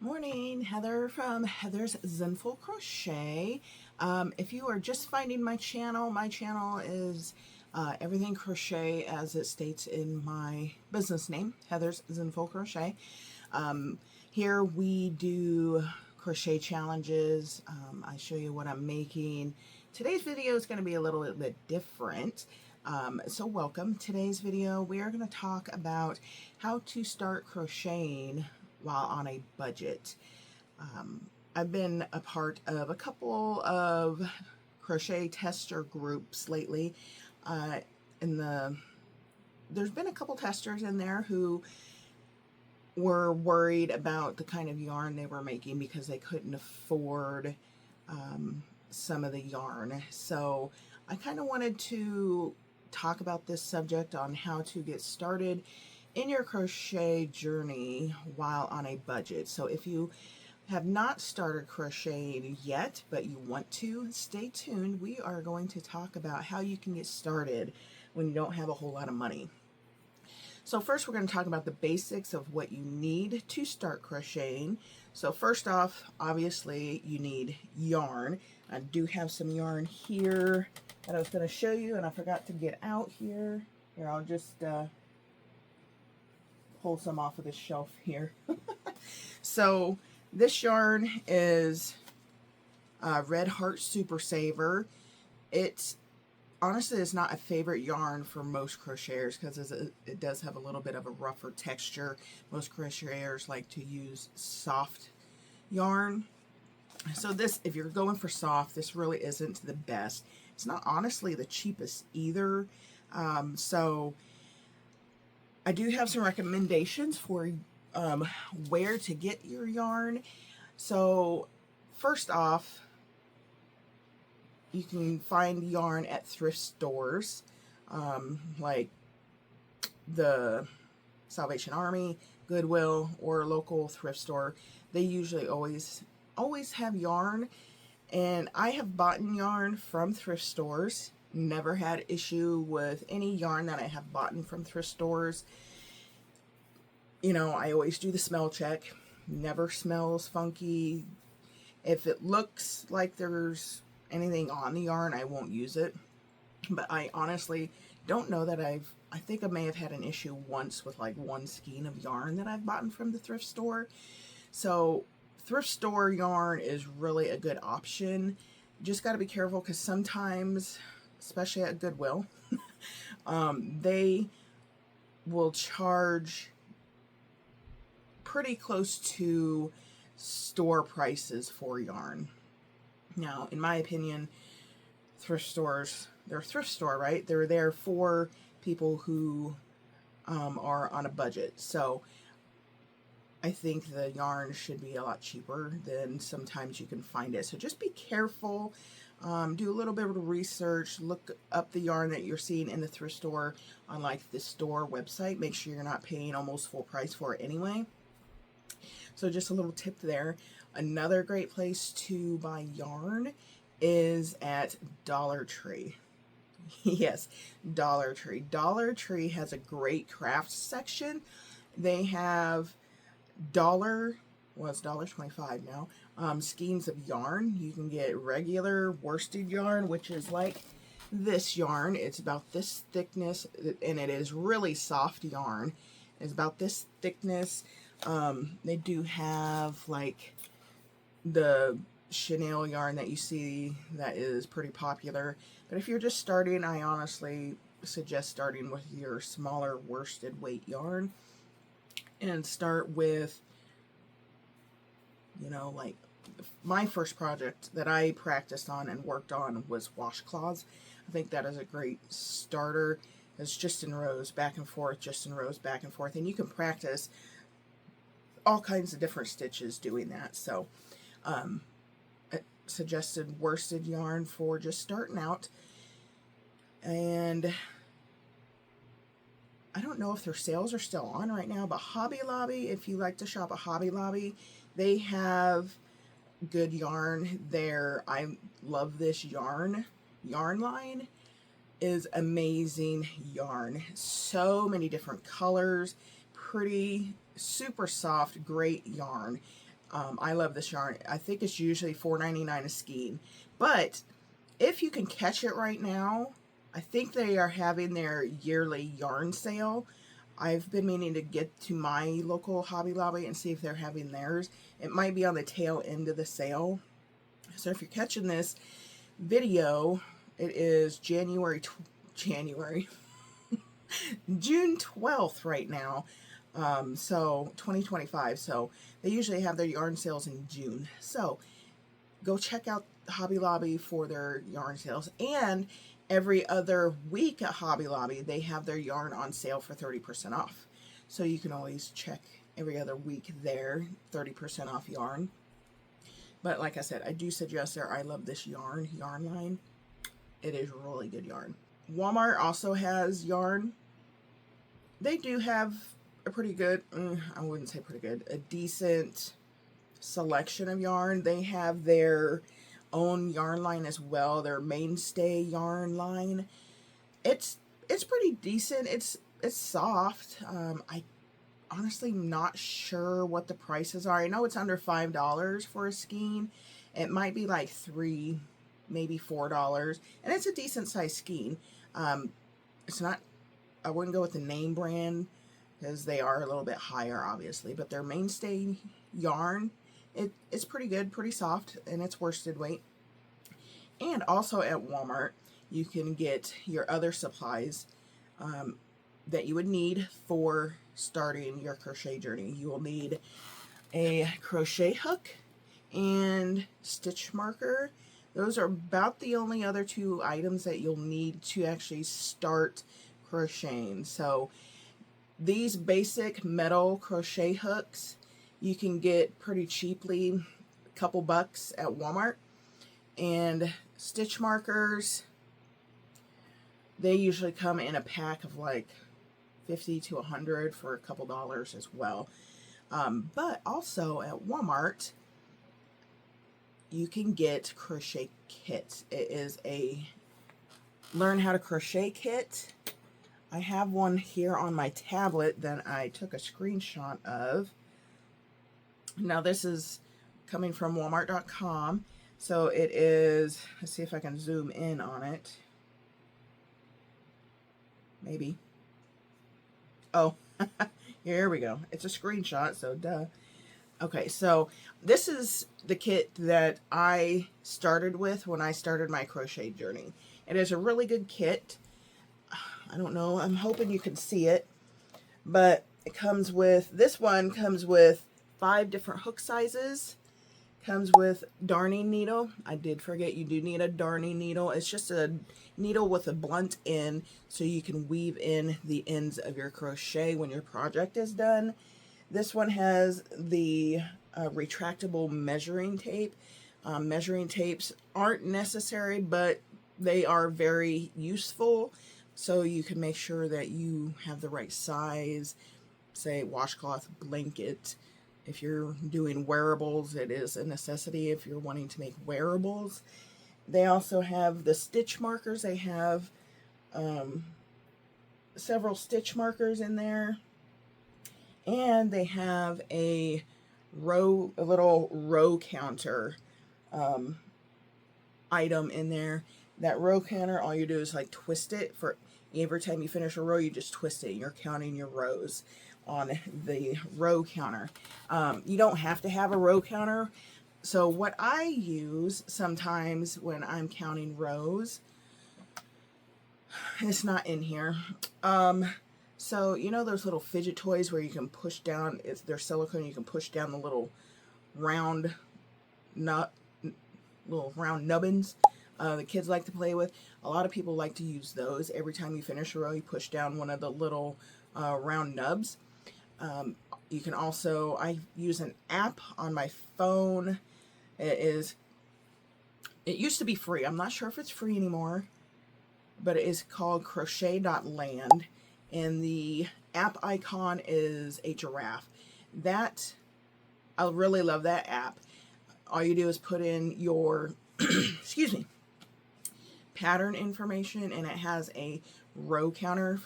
Morning, Heather from Heather's Zenful Crochet. If you are just finding my channel is everything crochet as it states in my business name, Heather's Zenful Crochet. Here we do crochet challenges. I show you what I'm making. Today's video is going to be a little bit different. So welcome. Today's video we are going to talk about how to start crocheting while on a budget. I've been a part of a couple of crochet tester groups lately. There's been a couple testers in there who were worried about the kind of yarn they were making because they couldn't afford some of the yarn. So I kind of wanted to talk about this subject on how to get started in your crochet journey while on a budget. So if you have not started crocheting yet, but you want to, stay tuned. We are going to talk about how you can get started when you don't have a whole lot of money. So first we're going to talk about the basics of what you need to start crocheting. So first off, obviously you need yarn. I do have some yarn here that I was going to show you and I forgot to get out here. Here, I'll just pull some off of this shelf here. So this yarn is Red Heart Super Saver. It honestly is not a favorite yarn for most crocheters because it does have a little bit of a rougher texture. Most crocheters like to use soft yarn. So this, if you're going for soft, this really isn't the best. It's not honestly the cheapest either. So I do have some recommendations for where to get your yarn. So first off, you can find yarn at thrift stores like the Salvation Army, Goodwill, or local thrift store. They usually always have yarn, and I have bought yarn from thrift stores. Never had issue with any yarn that I have bought from thrift stores. You know, I always do the smell check. Never smells funky. If it looks like there's anything on the yarn, I won't use it. But I honestly don't know that I think I may have had an issue once with like one skein of yarn that I've bought from the thrift store. So thrift store yarn is really a good option. Just got to be careful because sometimes, especially at Goodwill, they will charge pretty close to store prices for yarn. Now, in my opinion, thrift stores, they're a thrift store, right? They're there for people who are on a budget. So I think the yarn should be a lot cheaper than sometimes you can find it. So just be careful. Do a little bit of research. Look up the yarn that you're seeing in the thrift store on like the store website. Make sure you're not paying almost full price for it anyway. So just a little tip there. Another great place to buy yarn is at Dollar Tree. Yes, Dollar Tree. Dollar Tree has a great crafts section. They have it's $1.25 now, skeins of yarn. You can get regular worsted yarn, which is like this yarn. It's about this thickness, and it is really soft yarn. It's about this thickness. They do have like the chenille yarn that you see that is pretty popular. But if you're just starting, I honestly suggest starting with your smaller worsted weight yarn and start with, you know, like my first project that I practiced on and worked on was washcloths. I think that is a great starter. It's just in rows back and forth, just in rows back and forth, and you can practice all kinds of different stitches doing that. So suggested worsted yarn for just starting out. And I don't know if their sales are still on right now, but Hobby Lobby, if you like to shop at Hobby Lobby, they have good yarn there. I love this yarn line is amazing yarn. So many different colors, pretty, super soft, great yarn. I love this yarn. I think it's usually $4.99 a skein, but if you can catch it right now, I think they are having their yearly yarn sale. I've been meaning to get to my local Hobby Lobby and see if they're having theirs. It might be on the tail end of the sale. So if you're catching this video, it is June 12th right now. So 2025. So they usually have their yarn sales in June. So go check out Hobby Lobby for their yarn sales. And every other week at Hobby Lobby, they have their yarn on sale for 30% off. So you can always check every other week there, 30% off yarn. But like I said, I do suggest their I Love This yarn line. It is really good yarn. Walmart also has yarn. They do have a pretty good, I wouldn't say pretty good, a decent selection of yarn. They have their own yarn line as well, their mainstay yarn line. It's pretty decent. It's soft. I honestly am not sure what the prices are. I know it's under $5 for a skein. It might be like $3, maybe $4, and it's a decent size skein. It's not, I wouldn't go with the name brand because they are a little bit higher, obviously, but their mainstay yarn, it's pretty good, pretty soft, and it's worsted weight. And also at Walmart, you can get your other supplies that you would need for starting your crochet journey. You will need a crochet hook and stitch marker. Those are about the only other two items that you'll need to actually start crocheting. So these basic metal crochet hooks you can get pretty cheaply, a couple bucks at Walmart. And stitch markers, they usually come in a pack of like 50 to 100 for a couple dollars as well. But also at Walmart, you can get crochet kits. It is a learn how to crochet kit. I have one here on my tablet that I took a screenshot of. Now this is coming from Walmart.com. So it is, let's see if I can zoom in on it. Maybe. Oh, here we go. It's a screenshot, so duh. Okay, so this is the kit that I started with when I started my crochet journey. It is a really good kit. I don't know, I'm hoping you can see it, but it comes with, this one comes with 5 different hook sizes, comes with darning needle. I did forget you do need a darning needle. It's just a needle with a blunt end so you can weave in the ends of your crochet when your project is done. This one has the retractable measuring tape. Measuring tapes aren't necessary, but they are very useful. So you can make sure that you have the right size, say washcloth, blanket. If you're doing wearables, it is a necessity if you're wanting to make wearables. They also have the stitch markers. They have several stitch markers in there. And they have a little row counter item in there. That row counter, all you do is like twist it. For every time you finish a row, you just twist it. You're counting your rows on the row counter. You don't have to have a row counter. So what I use sometimes when I'm counting rows, it's not in here. So you know those little fidget toys where you can push down, if they're silicone, you can push down the little round nubbins the kids like to play with. A lot of people like to use those. Every time you finish a row, you push down one of the little round nubs. You can also, I use an app on my phone. It used to be free. I'm not sure if it's free anymore, but it is called crochet.land, and the app icon is a giraffe. I really love that app. All you do is put in your excuse me, pattern information, and it has a row counter.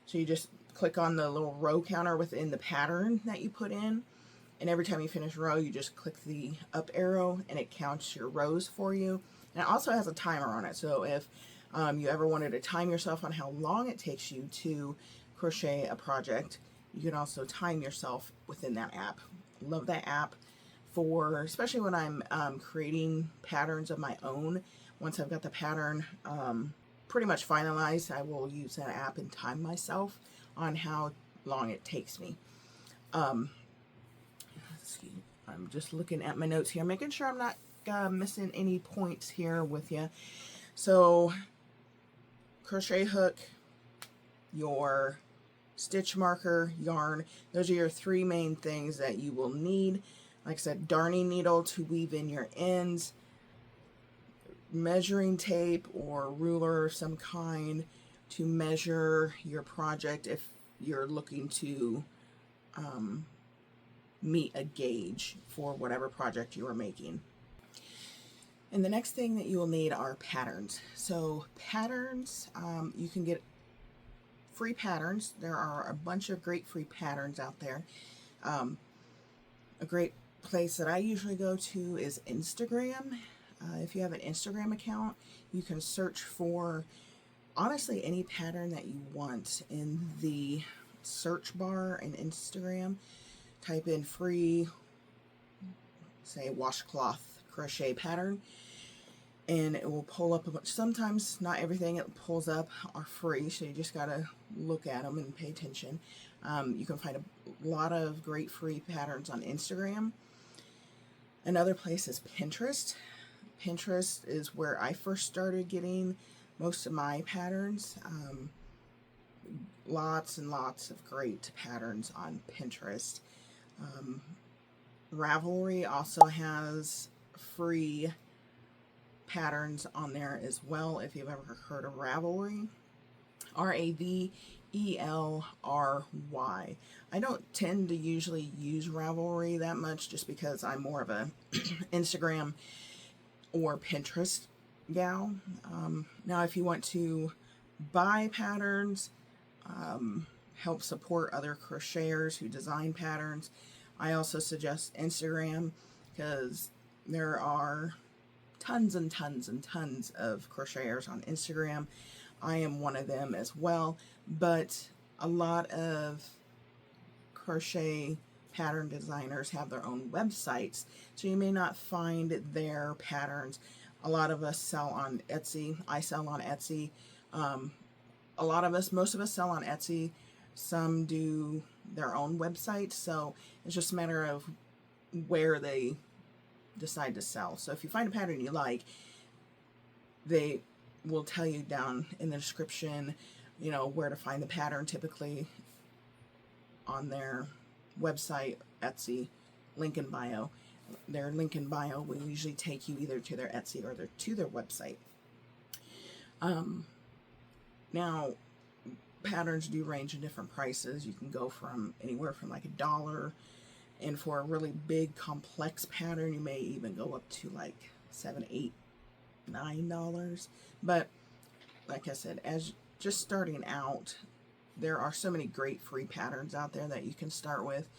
So you just click on the little row counter within the pattern that you put in, And every time you finish a row, you just click the up arrow and it counts your rows for you. And it also has a timer on it. So if you ever wanted to time yourself on how long it takes you to crochet a project, you can also time yourself within that app. Love that app for, especially when I'm creating patterns of my own. Once I've got the pattern pretty much finalized, I will use that app and time myself on how long it takes me. I'm just looking at my notes here, making sure I'm not missing any points here with you. So crochet hook, your stitch marker, yarn, those are your three main things that you will need. Like I said, darning needle to weave in your ends, measuring tape or ruler of some kind to measure your project if you're looking to meet a gauge for whatever project you are making. And the next thing that you will need are patterns. So patterns, you can get free patterns. There are a bunch of great free patterns out there. A great place that I usually go to is Instagram. If you have an Instagram account, you can search for honestly any pattern that you want in the search bar in Instagram. Type in free, say, washcloth crochet pattern, and it will pull up a bunch. Sometimes not everything it pulls up are free, so you just gotta look at them and pay attention. You can find a lot of great free patterns on Instagram. Another place is Pinterest. Pinterest is where I first started getting most of my patterns. Lots and lots of great patterns on Pinterest. Ravelry also has free patterns on there as well, if you've ever heard of Ravelry. Ravelry. I don't tend to usually use Ravelry that much just because I'm more of a Instagram or Pinterest gal. Now if you want to buy patterns, help support other crocheters who design patterns, I also suggest Instagram because there are tons and tons and tons of crocheters on Instagram. I am one of them as well, but a lot of crochet pattern designers have their own websites, so you may not find their patterns. A lot of us sell on Etsy. I sell on Etsy. Most of us sell on Etsy. Some do their own website, so it's just a matter of where they decide to sell. So if you find a pattern you like, they will tell you down in the description, where to find the pattern, typically on their website, Etsy, link in bio. Their link in bio will usually take you either to their Etsy or to their website. Now, patterns do range in different prices. You can go from anywhere from like $1, and for a really big complex pattern you may even go up to like $7, $8, $9. But like I said, as just starting out, there are so many great free patterns out there that you can start with.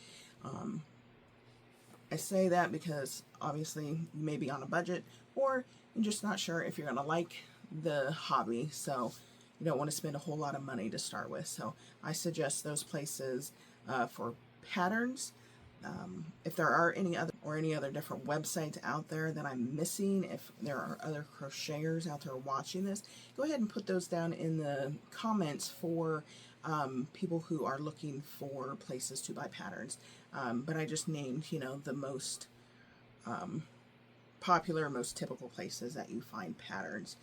I say that because obviously you may be on a budget, or you're just not sure if you're going to like the hobby, so you don't want to spend a whole lot of money to start with. So I suggest those places for patterns. If there are any other different websites out there that I'm missing, if there are other crocheters out there watching this, go ahead and put those down in the comments for people who are looking for places to buy patterns. But I just named, the most popular, most typical places that you find patterns.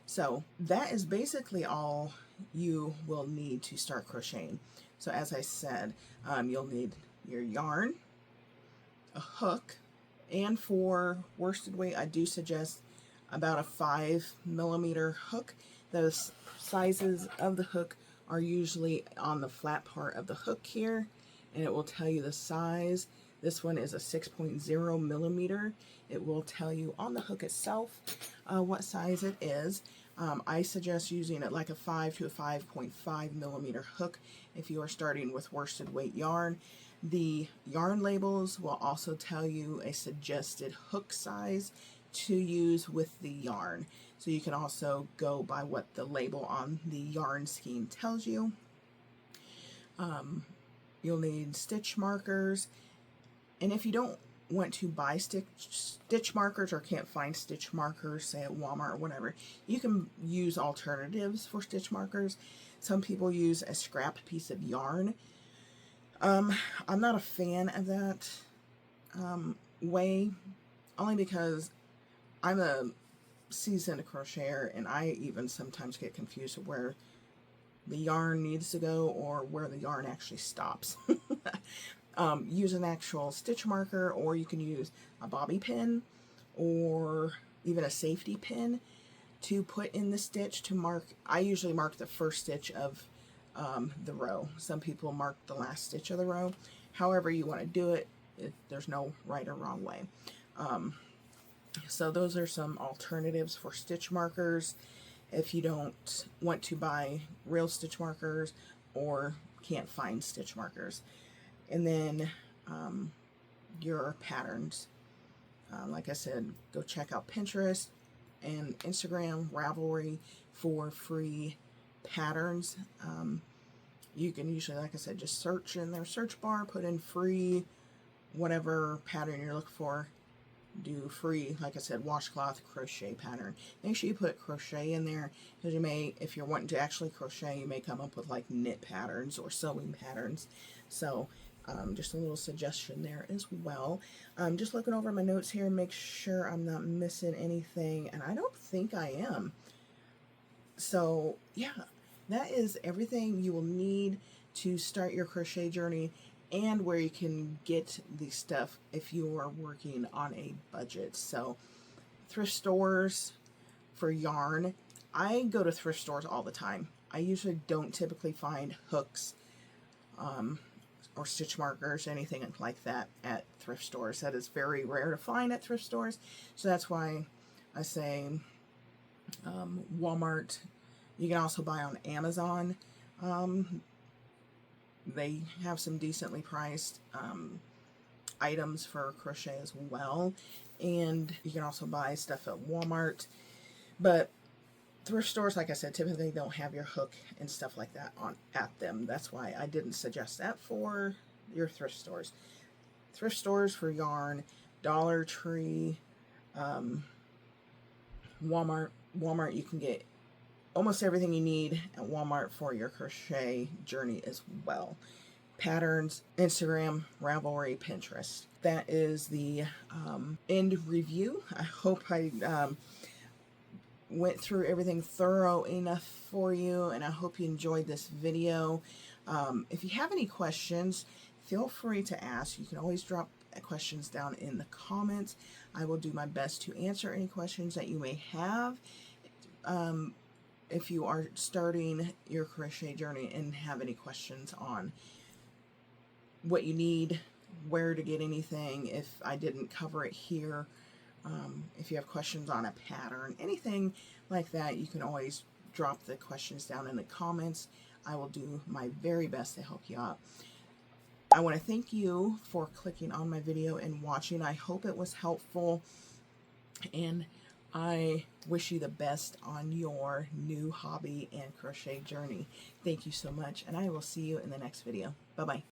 So that is basically all you will need to start crocheting. So as I said, you'll need your yarn, a hook, and for worsted weight, I do suggest about a 5mm hook. The sizes of the hook are usually on the flat part of the hook here, and it will tell you the size. This one is a 6.0mm. It will tell you on the hook itself what size it is. I suggest using it like a 5 to a 5.5mm hook if you are starting with worsted weight yarn. The yarn labels will also tell you a suggested hook size to use with the yarn. So you can also go by what the label on the yarn scheme tells you. You'll need stitch markers, and if you don't want to buy stitch markers or can't find stitch markers, say at Walmart or whatever, you can use alternatives for stitch markers. Some people use a scrap piece of yarn. I'm not a fan of that way, only because I'm a seasoned crocheter and I even sometimes get confused of where the yarn needs to go or where the yarn actually stops. Use an actual stitch marker, or you can use a bobby pin or even a safety pin to put in the stitch to mark. I usually mark the first stitch of the row. Some people mark the last stitch of the row. However you want to do it, there's no right or wrong way. So those are some alternatives for stitch markers if you don't want to buy real stitch markers or can't find stitch markers. And then your patterns. Like I said, go check out Pinterest and Instagram, Ravelry for free patterns. You can usually, like I said, just search in their search bar, put in free, whatever pattern you're looking for. Do free, like I said, washcloth crochet pattern. Make sure you put crochet in there, because you may, if you're wanting to actually crochet, you may come up with like knit patterns or sewing patterns. So just a little suggestion there as well. Just looking over my notes here, make sure I'm not missing anything, and I don't think I am. So yeah, that is everything you will need to start your crochet journey, and where you can get the stuff if you are working on a budget. So thrift stores for yarn, I go to thrift stores all the time. I usually don't typically find hooks or stitch markers, anything like that at thrift stores. That is very rare to find at thrift stores. So that's why I say Walmart. You can also buy on Amazon. They have some decently priced items for crochet as well, and you can also buy stuff at Walmart. But thrift stores, like I said, typically don't have your hook and stuff like that at them. That's why I didn't suggest that for your thrift stores. Thrift stores for yarn, Dollar Tree, Walmart. Walmart, you can get almost everything you need at Walmart for your crochet journey as well. Patterns, Instagram, Ravelry, Pinterest. That is the end review. I hope I went through everything thorough enough for you, and I hope you enjoyed this video. If you have any questions, feel free to ask. You can always drop questions down in the comments. I will do my best to answer any questions that you may have. If you are starting your crochet journey and have any questions on what you need, where to get anything, if I didn't cover it here, if you have questions on a pattern, anything like that, you can always drop the questions down in the comments. I will do my very best to help you out. I want to thank you for clicking on my video and watching. I hope it was helpful, and I wish you the best on your new hobby and crochet journey. Thank you so much, and I will see you in the next video. Bye-bye.